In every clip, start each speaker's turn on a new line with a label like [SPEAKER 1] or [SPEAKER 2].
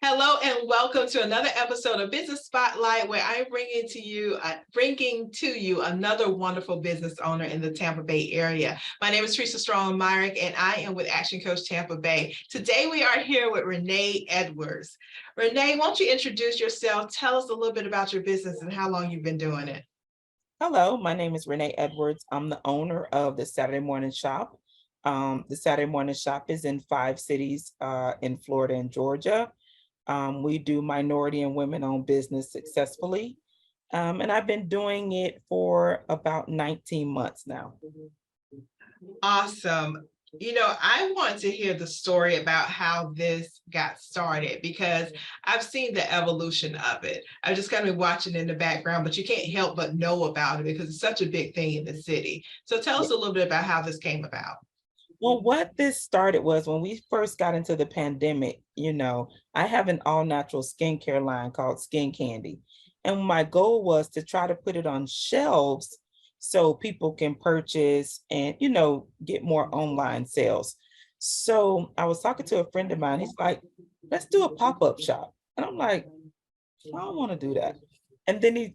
[SPEAKER 1] Hello and welcome to another episode of Business Spotlight, where I'm bringing to you another wonderful business owner in the Tampa Bay area. My name is Teresa Strong-Myrick, and I am with Action Coach Tampa Bay. Today we are here with Renee Edwards. Renee, won't you introduce yourself? Tell us a little bit about your business and how long you've been doing it.
[SPEAKER 2] Hello, my name is Renee Edwards. I'm the owner of the Saturday Morning Shoppe. The Saturday Morning Shoppe is in 5 cities in Florida and Georgia. We do minority and women-owned business successfully. And I've been doing it for about 19 months now.
[SPEAKER 1] Awesome. I want to hear the story about how this got started because I've seen the evolution of it. I've just kind of been watching in the background, but you can't help but know about it because it's such a big thing in the city. So tell us a little bit about how this came about.
[SPEAKER 2] Well, what this started was when we first got into the pandemic, I have an all-natural skincare line called Skin Candy. And my goal was to try to put it on shelves so people can purchase and, get more online sales. So I was talking to a friend of mine. He's like, let's do a pop-up shop. And I'm like, I don't want to do that. And then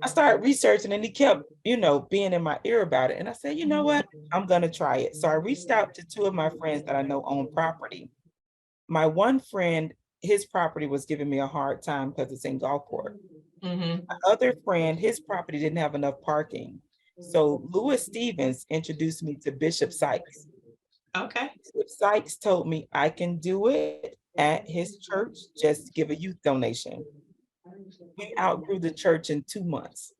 [SPEAKER 2] I started researching and he kept, being in my ear about it. And I said, you know what? I'm going to try it. So I reached out to 2 of my friends that I know own property. My one friend, his property was giving me a hard time because it's in Gulfport.
[SPEAKER 1] Mhm.
[SPEAKER 2] My other friend, his property didn't have enough parking. So Lewis Stevens introduced me to Bishop Sykes.
[SPEAKER 1] Okay.
[SPEAKER 2] Bishop Sykes told me I can do it at his church, just give a youth donation. We outgrew the church in 2 months.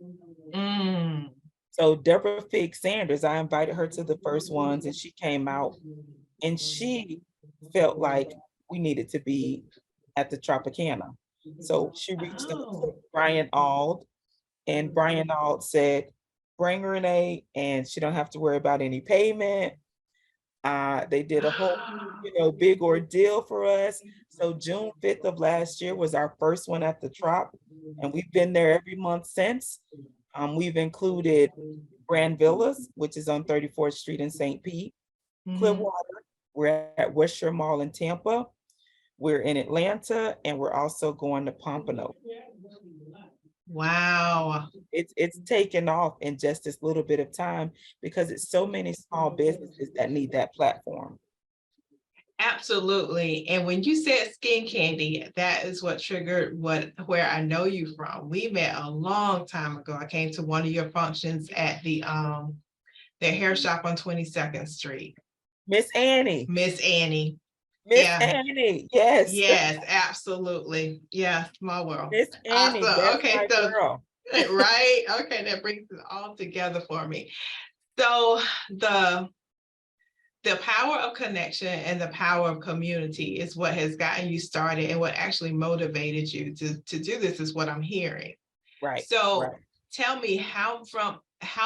[SPEAKER 1] Mm.
[SPEAKER 2] So Deborah Fig Sanders, I invited her to the first ones and she came out and she felt like we needed to be at the Tropicana. So she reached out to
[SPEAKER 1] Oh.
[SPEAKER 2] Brian Ald and Brian Ald said, bring Renee and she don't have to worry about any payment. They did a whole, big ordeal for us. So June 5th of last year was our first one at the Trop, and we've been there every month since. We've included Grand Villas, which is on 34th Street in St. Pete,
[SPEAKER 1] Mhm.
[SPEAKER 2] Clearwater, we're at West Shore Mall in Tampa, we're in Atlanta, and we're also going to Pompano.
[SPEAKER 1] Wow.
[SPEAKER 2] It's taken off in just this little bit of time because it's so many small businesses that need that platform.
[SPEAKER 1] Absolutely. And when you said skin candy, that is what triggered where I know you from. We met a long time ago. I came to one of your functions at the hair shop on 22nd Street.
[SPEAKER 2] Miss Annie,
[SPEAKER 1] Miss Annie.
[SPEAKER 2] Miss
[SPEAKER 1] Yeah.
[SPEAKER 2] Annie, yes,
[SPEAKER 1] Yes, absolutely. Yeah, small world.
[SPEAKER 2] Miss Annie,
[SPEAKER 1] Awesome.
[SPEAKER 2] that's
[SPEAKER 1] Okay,
[SPEAKER 2] my
[SPEAKER 1] so
[SPEAKER 2] girl.
[SPEAKER 1] right. Okay, that brings it all together for me. So the the power of connection and the power of community is what has gotten you started and what actually motivated you to do this is what I'm hearing.
[SPEAKER 2] Right,
[SPEAKER 1] So
[SPEAKER 2] right.
[SPEAKER 1] tell me how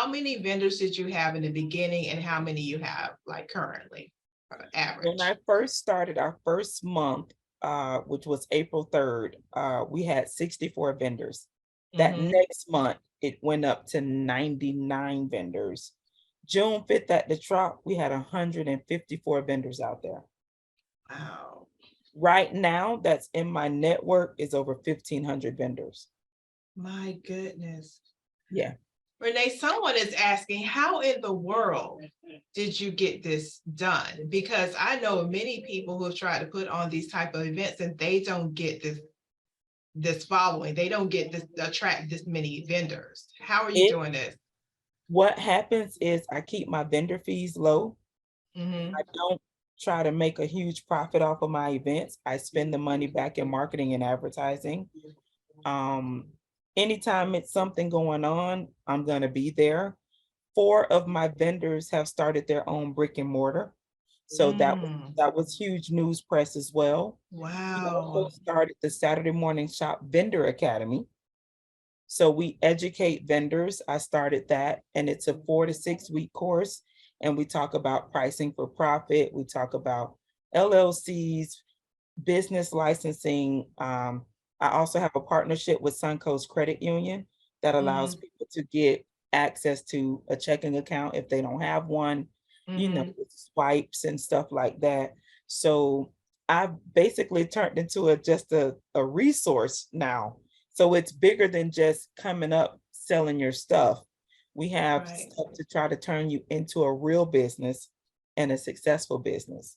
[SPEAKER 1] many vendors did you have in the beginning and how many you have like currently,
[SPEAKER 2] When
[SPEAKER 1] average?
[SPEAKER 2] I first started our first month, which was April 3rd, we had 64 vendors. That
[SPEAKER 1] Mhm.
[SPEAKER 2] next month, it went up to 99 vendors. June 5th at the Trop, we had 154 vendors out there.
[SPEAKER 1] Wow.
[SPEAKER 2] Right now, that's in my network is over 1,500 vendors.
[SPEAKER 1] My goodness.
[SPEAKER 2] Yeah.
[SPEAKER 1] Renee, someone is asking, how in the world did you get this done? Because I know many people who have tried to put on these type of events and they don't get this following. They don't get this attract this many vendors. How are you
[SPEAKER 2] It
[SPEAKER 1] doing this?
[SPEAKER 2] What happens is I keep my vendor fees low. I
[SPEAKER 1] Hmm.
[SPEAKER 2] don't try to make a huge profit off of my events. I spend the money back in marketing and advertising. Um, Anytime it's something going on, I'm gonna be there. 4 of my vendors have started their own brick and mortar. So
[SPEAKER 1] Mm.
[SPEAKER 2] that was huge news press as well. We also
[SPEAKER 1] Wow.
[SPEAKER 2] started the Saturday Morning Shop Vendor Academy. So we educate vendors. I started that, and it's a 4 to 6 week course. And we talk about pricing for profit. We talk about LLCs, business licensing. I also have a partnership with Suncoast Credit Union that allows
[SPEAKER 1] Hmm.
[SPEAKER 2] people to get access to a checking account if they don't have one,
[SPEAKER 1] Hmm.
[SPEAKER 2] with swipes and stuff like that. So I've basically turned into just a resource now. So it's bigger than just coming up selling your stuff. We have
[SPEAKER 1] Right.
[SPEAKER 2] stuff to try to turn you into a real business and a successful business.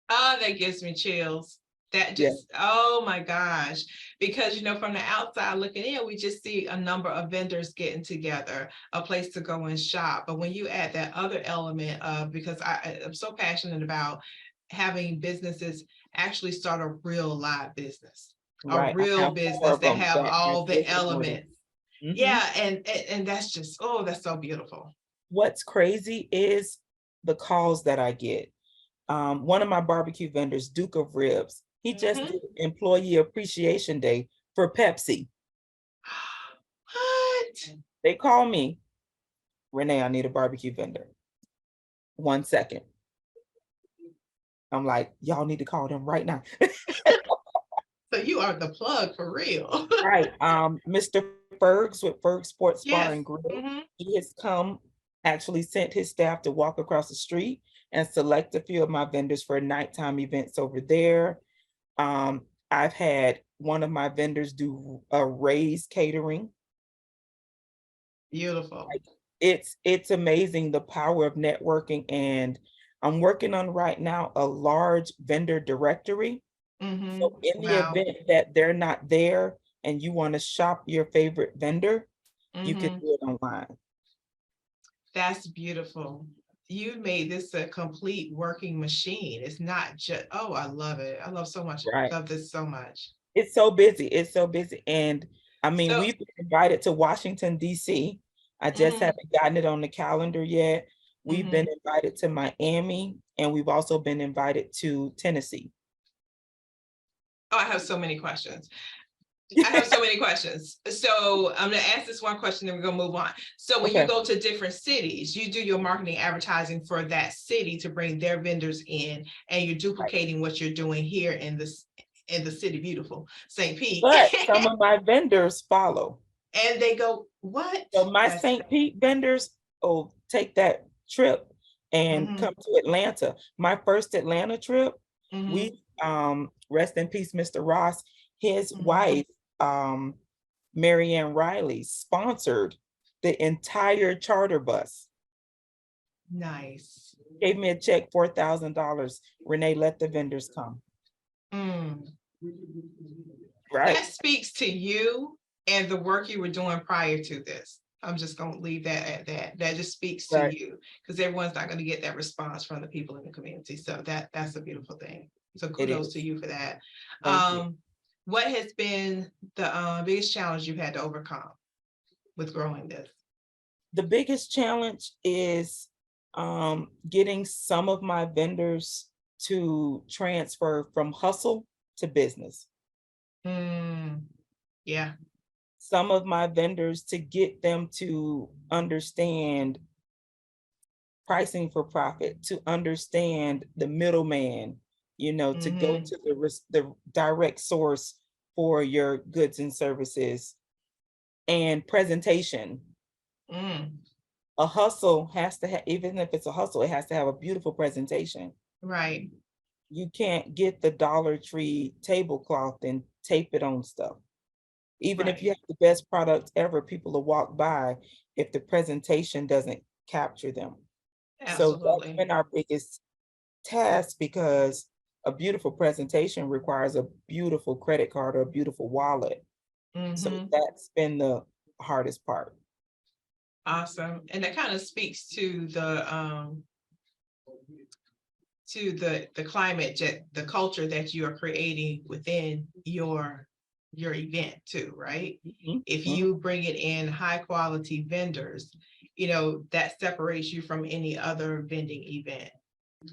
[SPEAKER 1] Oh, that gives me chills. That
[SPEAKER 2] Yeah,
[SPEAKER 1] just, oh my gosh. Because, from the outside looking in, we just see a number of vendors getting together, a place to go and shop. But when you add that other element of, because I'm so passionate about having businesses actually start a real live business, a
[SPEAKER 2] right. I
[SPEAKER 1] real
[SPEAKER 2] have four
[SPEAKER 1] business
[SPEAKER 2] of
[SPEAKER 1] that
[SPEAKER 2] them
[SPEAKER 1] have
[SPEAKER 2] that are
[SPEAKER 1] all the
[SPEAKER 2] brick and mortar.
[SPEAKER 1] elements.
[SPEAKER 2] Mhm.
[SPEAKER 1] Yeah, and that's just, oh, that's so beautiful.
[SPEAKER 2] What's crazy is the calls that I get. One of my barbecue vendors, Duke of Ribs, he just
[SPEAKER 1] Mhm.
[SPEAKER 2] did Employee Appreciation Day for Pepsi.
[SPEAKER 1] What?
[SPEAKER 2] They call me, Renee, I need a barbecue vendor. 1 second. I'm like, y'all need to call them right now.
[SPEAKER 1] So you are the plug for real.
[SPEAKER 2] Right. Mr. Fergs with Ferg Sports Bar
[SPEAKER 1] Yes.
[SPEAKER 2] and Grill,
[SPEAKER 1] Hmm.
[SPEAKER 2] he has come, actually sent his staff to walk across the street and select a few of my vendors for nighttime events over there. I've had one of my vendors do a raise catering.
[SPEAKER 1] Beautiful.
[SPEAKER 2] Like, it's amazing the power of networking, and I'm working on right now a large vendor directory.
[SPEAKER 1] Hmm.
[SPEAKER 2] So in the
[SPEAKER 1] Wow.
[SPEAKER 2] event that they're not there and you want to shop your favorite vendor, you can
[SPEAKER 1] Hmm.
[SPEAKER 2] do it online.
[SPEAKER 1] That's beautiful. You made this a complete working machine. It's not just, oh, I love it. I love so much,
[SPEAKER 2] Right.
[SPEAKER 1] love this so much.
[SPEAKER 2] It's so busy. It's so busy. And I mean,
[SPEAKER 1] So,
[SPEAKER 2] we've been invited to Washington, DC. I just
[SPEAKER 1] hmm,
[SPEAKER 2] haven't gotten it on the calendar yet. We've been
[SPEAKER 1] hmm.
[SPEAKER 2] invited to Miami, and we've also been invited to Tennessee.
[SPEAKER 1] Oh, I have so many questions. I have so many questions. So I'm gonna ask this one question, then we're gonna move on. So when you
[SPEAKER 2] Okay.
[SPEAKER 1] go to different cities, you do your marketing advertising for that city to bring their vendors in, and you're
[SPEAKER 2] Right.
[SPEAKER 1] duplicating what you're doing here in the city, beautiful St. Pete.
[SPEAKER 2] But some of my vendors follow.
[SPEAKER 1] And they go, what?
[SPEAKER 2] So my
[SPEAKER 1] That's
[SPEAKER 2] St. Pete vendors will take that trip and
[SPEAKER 1] mm-hmm,
[SPEAKER 2] come to Atlanta. My first Atlanta trip,
[SPEAKER 1] mm-hmm,
[SPEAKER 2] we rest in peace, Mr. Ross, his
[SPEAKER 1] mm-hmm.
[SPEAKER 2] wife, Marianne Riley, sponsored the entire charter bus.
[SPEAKER 1] Nice.
[SPEAKER 2] Gave me a check, $4,000. Renee, let the vendors come.
[SPEAKER 1] Mm.
[SPEAKER 2] Right,
[SPEAKER 1] That speaks to you and the work you were doing prior to this. I'm just gonna leave that at that. That just speaks to
[SPEAKER 2] right.
[SPEAKER 1] you because everyone's not gonna get that response from the people in the community. So that's a beautiful thing. So
[SPEAKER 2] It
[SPEAKER 1] kudos to
[SPEAKER 2] is.
[SPEAKER 1] you for that.
[SPEAKER 2] Thank you.
[SPEAKER 1] What has been the biggest challenge you've had to overcome with growing this?
[SPEAKER 2] The biggest challenge is getting some of my vendors to transfer from hustle to business.
[SPEAKER 1] Mm, yeah,
[SPEAKER 2] Some of my vendors to get them to understand pricing for profit, to understand the middleman, to go
[SPEAKER 1] mm-hmm,
[SPEAKER 2] to the direct source for your goods and services, and presentation.
[SPEAKER 1] mm,
[SPEAKER 2] A hustle has to have, even if it's a hustle, it has to have a beautiful presentation.
[SPEAKER 1] right,
[SPEAKER 2] You can't get the Dollar Tree tablecloth and tape it on stuff. Even if you
[SPEAKER 1] right.
[SPEAKER 2] have the best product ever, people will walk by if the presentation doesn't capture them. So that's
[SPEAKER 1] Absolutely.
[SPEAKER 2] been our biggest task, because a beautiful presentation requires a beautiful credit card or a beautiful wallet. So
[SPEAKER 1] Mm-hmm.
[SPEAKER 2] that's been the hardest part.
[SPEAKER 1] Awesome. And that kind of speaks to the climate, the culture that you are creating within your event too, right?
[SPEAKER 2] Mhm,
[SPEAKER 1] If
[SPEAKER 2] mhm.
[SPEAKER 1] you bring it in high quality vendors, that separates you from any other vending event,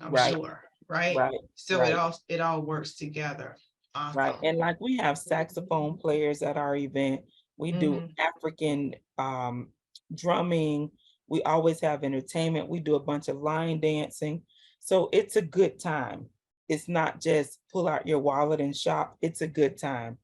[SPEAKER 1] I'm
[SPEAKER 2] Right,
[SPEAKER 1] sure, right?
[SPEAKER 2] right,
[SPEAKER 1] So
[SPEAKER 2] right.
[SPEAKER 1] it all works together.
[SPEAKER 2] Right.
[SPEAKER 1] Awesome.
[SPEAKER 2] And like, we have saxophone players at our event. We do
[SPEAKER 1] Hmm.
[SPEAKER 2] African drumming. We always have entertainment. We do a bunch of line dancing. So it's a good time. It's not just pull out your wallet and shop. It's a good time.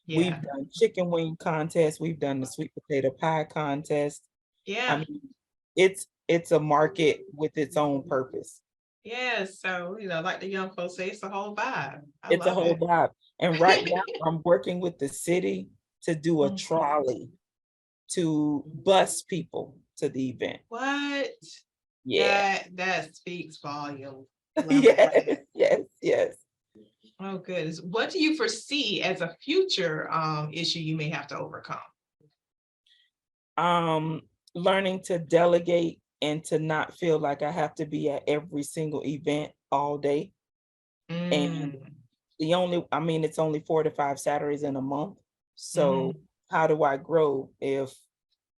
[SPEAKER 2] We've
[SPEAKER 1] Yeah.
[SPEAKER 2] done chicken wing contests. We've done the sweet potato pie contest. I
[SPEAKER 1] Yeah.
[SPEAKER 2] mean, it's a market with its own purpose.
[SPEAKER 1] Yes, so like the young folks say, it's a whole vibe. I
[SPEAKER 2] It's a
[SPEAKER 1] love
[SPEAKER 2] whole
[SPEAKER 1] it.
[SPEAKER 2] vibe. And right now, I'm working with the city to do a
[SPEAKER 1] Mm.
[SPEAKER 2] trolley to bus people to the event.
[SPEAKER 1] What?
[SPEAKER 2] Yeah.
[SPEAKER 1] That speaks volume. Love
[SPEAKER 2] Yes,
[SPEAKER 1] that.
[SPEAKER 2] yes, yes.
[SPEAKER 1] Oh, goodness. What do you foresee as a future issue you may have to overcome?
[SPEAKER 2] Um, Learning to delegate and to not feel like I have to be at every single event all day. And
[SPEAKER 1] Mm,
[SPEAKER 2] it's only 4 to 5 Saturdays in a month. So
[SPEAKER 1] mhm.
[SPEAKER 2] how do I grow if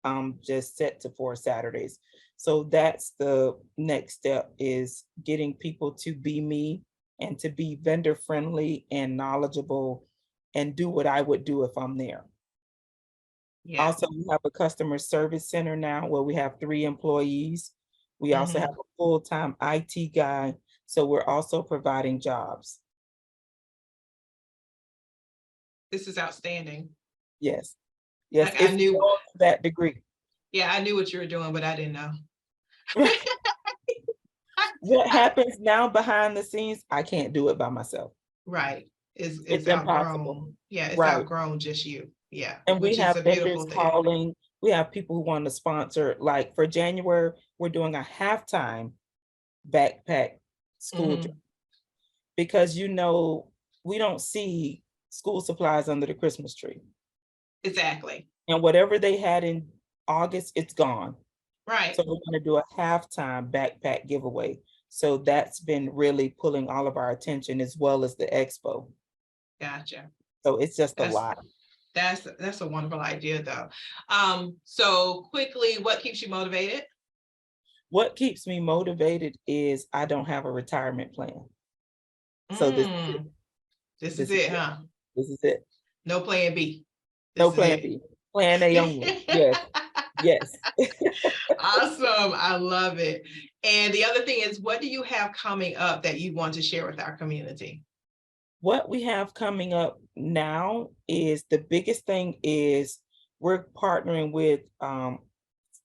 [SPEAKER 2] I'm just set to 4 Saturdays? So that's the next step, is getting people to be me and to be vendor friendly and knowledgeable and do what I would do if I'm there.
[SPEAKER 1] Yeah.
[SPEAKER 2] Also, we have a customer service center now where we have 3 employees. We also have
[SPEAKER 1] Mhm.
[SPEAKER 2] a full-time IT guy, so we're also providing jobs.
[SPEAKER 1] This is outstanding.
[SPEAKER 2] Yes, yes,
[SPEAKER 1] Like I
[SPEAKER 2] it's
[SPEAKER 1] knew,
[SPEAKER 2] all to that degree.
[SPEAKER 1] yeah, I knew what you were doing, but I didn't know.
[SPEAKER 2] What happens now behind the scenes, I can't do it by myself.
[SPEAKER 1] Right. It's
[SPEAKER 2] It's impossible.
[SPEAKER 1] outgrown. Yeah, it's
[SPEAKER 2] Right.
[SPEAKER 1] outgrown just you. Yeah,
[SPEAKER 2] And we
[SPEAKER 1] which is
[SPEAKER 2] have
[SPEAKER 1] a
[SPEAKER 2] vendors
[SPEAKER 1] beautiful thing.
[SPEAKER 2] calling. We have people who want to sponsor. Like for January, we're doing a halftime backpack school drive
[SPEAKER 1] Mhm.
[SPEAKER 2] because we don't see school supplies under the Christmas tree.
[SPEAKER 1] Exactly.
[SPEAKER 2] And whatever they had in August, it's gone. So
[SPEAKER 1] Right.
[SPEAKER 2] we're gonna do a halftime backpack giveaway. So that's been really pulling all of our attention as well as the expo.
[SPEAKER 1] Gotcha.
[SPEAKER 2] So it's just a
[SPEAKER 1] That's
[SPEAKER 2] lot.
[SPEAKER 1] that's a wonderful idea though. So quickly, what keeps you motivated?
[SPEAKER 2] What keeps me motivated is I don't have a retirement plan. So this is it.
[SPEAKER 1] Mm, this is
[SPEAKER 2] This is
[SPEAKER 1] it,
[SPEAKER 2] it.
[SPEAKER 1] huh?
[SPEAKER 2] This is it.
[SPEAKER 1] No plan B.
[SPEAKER 2] No
[SPEAKER 1] This is
[SPEAKER 2] plan
[SPEAKER 1] it.
[SPEAKER 2] B. Plan A only. Yes. Yes.
[SPEAKER 1] Awesome. I love it. And the other thing is, what do you have coming up that you want to share with our community?
[SPEAKER 2] What we have coming up now is the biggest thing is we're partnering with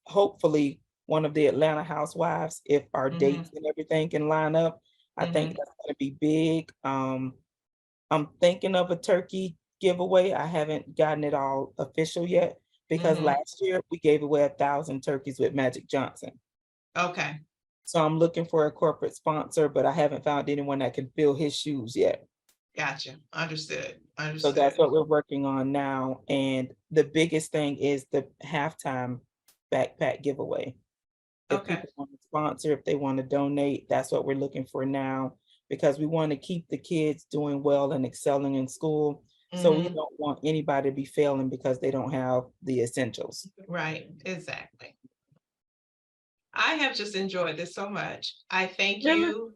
[SPEAKER 2] hopefully one of the Atlanta housewives, if our dates
[SPEAKER 1] Hmm.
[SPEAKER 2] and everything can line up. I think
[SPEAKER 1] Hmm.
[SPEAKER 2] that's gonna be big. I'm thinking of a turkey giveaway. I haven't gotten it all official yet because
[SPEAKER 1] Hmm.
[SPEAKER 2] last year we gave away 1,000 turkeys with Magic Johnson.
[SPEAKER 1] Okay.
[SPEAKER 2] So I'm looking for a corporate sponsor, but I haven't found anyone that can fill his shoes yet.
[SPEAKER 1] Gotcha. Understood.
[SPEAKER 2] So that's
[SPEAKER 1] Understood.
[SPEAKER 2] what we're working on now. And the biggest thing is the halftime backpack giveaway. If
[SPEAKER 1] Okay.
[SPEAKER 2] people want to sponsor, if they want to donate, that's what we're looking for now because we want to keep the kids doing well and excelling in school. So we
[SPEAKER 1] Hmm.
[SPEAKER 2] don't want anybody to be failing because they don't have the essentials.
[SPEAKER 1] Right. Exactly. I have just enjoyed this so much. I thank
[SPEAKER 2] Really?
[SPEAKER 1] you.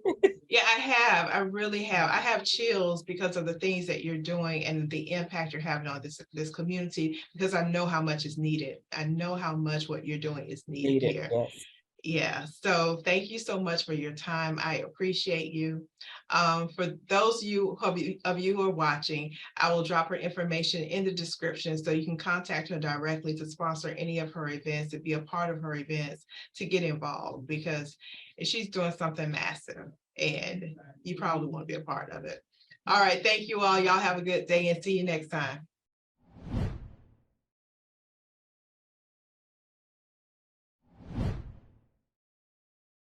[SPEAKER 1] Yeah, I have. I really have. I have chills because of the things that you're doing and the impact you're having on this community because I know how much is needed. I know how much what you're doing is needed
[SPEAKER 2] Need it.
[SPEAKER 1] here.
[SPEAKER 2] Yes.
[SPEAKER 1] Yeah, so thank you so much for your time. I appreciate you. For those of you who are watching, I will drop her information in the description so you can contact her directly to sponsor any of her events, to be a part of her events, to get involved because she's doing something massive and you probably want to be a part of it. All right, thank you all. Y'all have a good day and see you next time.